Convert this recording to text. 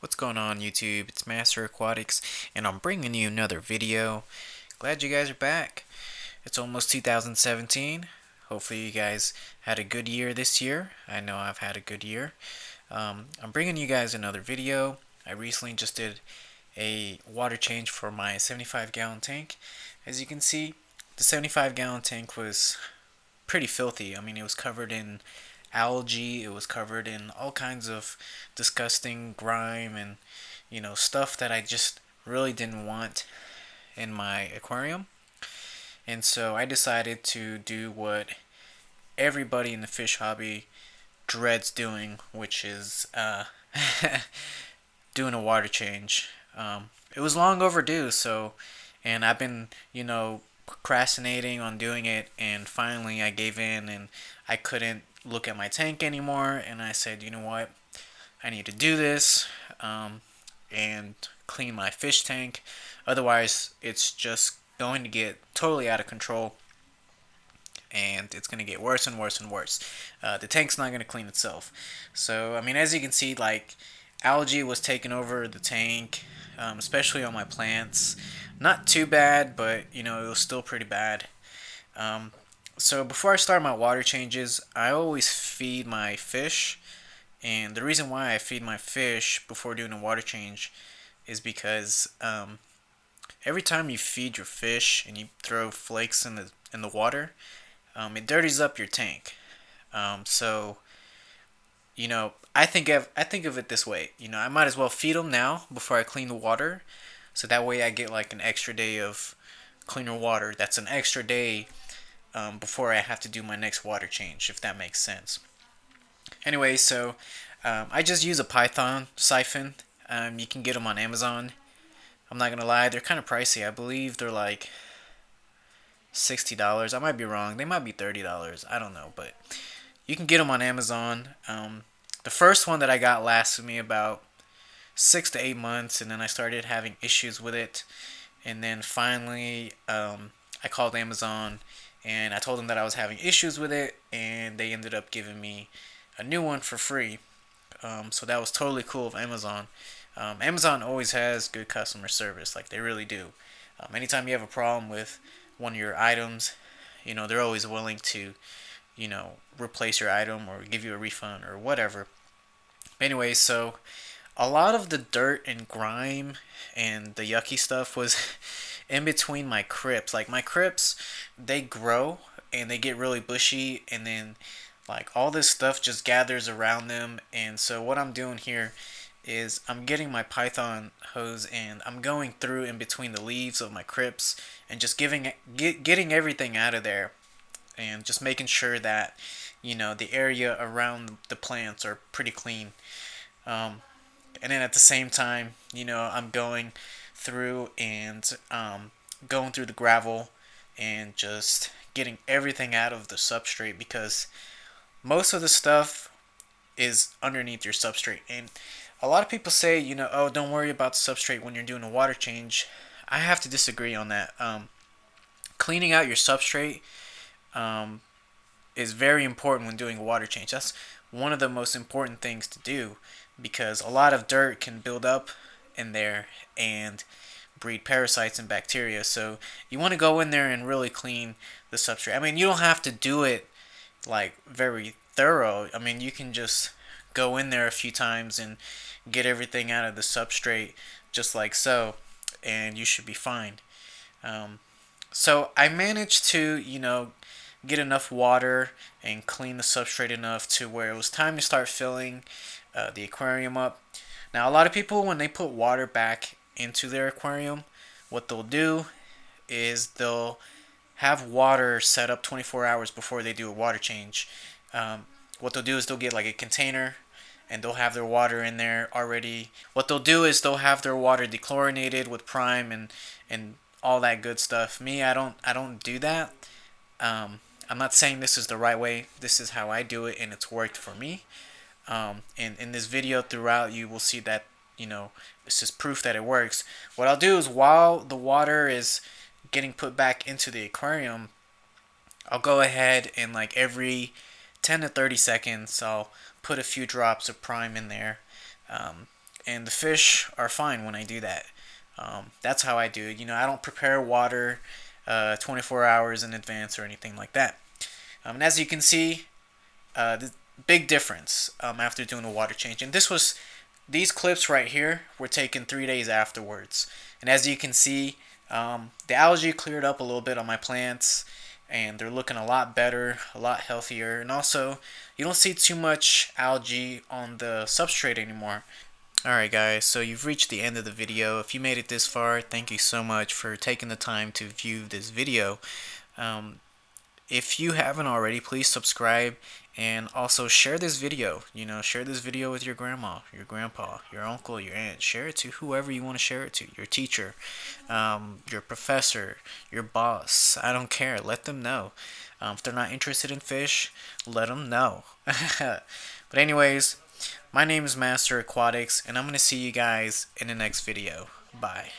What's going on YouTube? It's Master Aquatics and I'm bringing you another video. Glad you guys are back. It's almost 2017. Hopefully you guys had a good year this year. I know I've had a good year. I'm bringing you guys another video. I recently just did a water change for my 75-gallon tank. As you can see, the 75-gallon tank was pretty filthy. I mean, it was covered in algae, it was covered in all kinds of disgusting grime and, stuff that I just really didn't want in my aquarium. And so I decided to do what everybody in the fish hobby dreads doing, which is doing a water change. It was long overdue, and I've been, procrastinating on doing it, and finally I gave in and I couldn't look at my tank anymore, and I said, you know what, I need to do this and clean my fish tank. Otherwise, it's just going to get totally out of control and it's going to get worse and worse and worse. The tank's not going to clean itself. So, I mean, as you can see, like, algae was taking over the tank, especially on my plants. Not too bad, but, it was still pretty bad. So before I start my water changes, I always feed my fish. And the reason why I feed my fish before doing a water change is because every time you feed your fish and you throw flakes in the water, it dirties up your tank. So I think of it this way. I might as well feed them now before I clean the water, so that way I get like an extra day of cleaner water. That's an extra day before I have to do my next water change, if that makes sense. Anyway, so I just use a Python siphon. You can get them on Amazon. I'm not gonna lie, they're kind of pricey. I believe they're like $60. I might be wrong. They might be $30. I don't know, but you can get them on Amazon. The first one that I got lasted me about 6 to 8 months, and then I started having issues with it. And then finally, I called Amazon and I told them that I was having issues with it, and they ended up giving me a new one for free. So that was totally cool of Amazon. Amazon always has good customer service, like they really do. Anytime you have a problem with one of your items, they're always willing to, replace your item or give you a refund or whatever. Anyway, so a lot of the dirt and grime and the yucky stuff was in between my crypts. Like my crypts, they grow and they get really bushy, and then like all this stuff just gathers around them. And so what I'm doing here is I'm getting my Python hose and I'm going through in between the leaves of my crypts and just getting everything out of there, and just making sure that the area around the plants are pretty clean. And then at the same time, I'm going through the gravel and just getting everything out of the substrate, because most of the stuff is underneath your substrate. And a lot of people say, oh, don't worry about the substrate when you're doing a water change. I have to disagree on that. Cleaning out your substrate is very important when doing a water change. That's one of the most important things to do, because a lot of dirt can build up in there and breed parasites and bacteria. So you want to go in there and really clean the substrate. I mean, you don't have to do it like very thorough. I mean, you can just go in there a few times and get everything out of the substrate just like so, and you should be fine. So I managed to, get enough water and clean the substrate enough to where it was time to start filling the aquarium up. Now, a lot of people, when they put water back into their aquarium, what they'll do is they'll have water set up 24 hours before they do a water change. What they'll do is they'll get like a container and they'll have their water in there already. What they'll do is they'll have their water dechlorinated with prime and all that good stuff. Me, I don't do that. I'm not saying this is the right way. This is how I do it, and it's worked for me. And in this video throughout, you will see that, this is proof that it works. What I'll do is, while the water is getting put back into the aquarium, I'll go ahead and like every 10 to 30 seconds, I'll put a few drops of prime in there. and the fish are fine when I do that. That's how I do it. I don't prepare water 24 hours in advance or anything like that. And as you can see, the big difference after doing a water change. And these clips right here were taken 3 days afterwards. And as you can see, the algae cleared up a little bit on my plants, and they're looking a lot better, a lot healthier. And also, you don't see too much algae on the substrate anymore. Alright guys, so you've reached the end of the video. If you made it this far, thank you so much for taking the time to view this video. If you haven't already, please subscribe and also share this video. Share this video with your grandma, your grandpa, your uncle, your aunt. Share it to whoever you want to share it to. Your teacher, your professor, your boss. I don't care. Let them know. If they're not interested in fish, let them know. But anyways, my name is Master Aquatics, and I'm going to see you guys in the next video. Bye.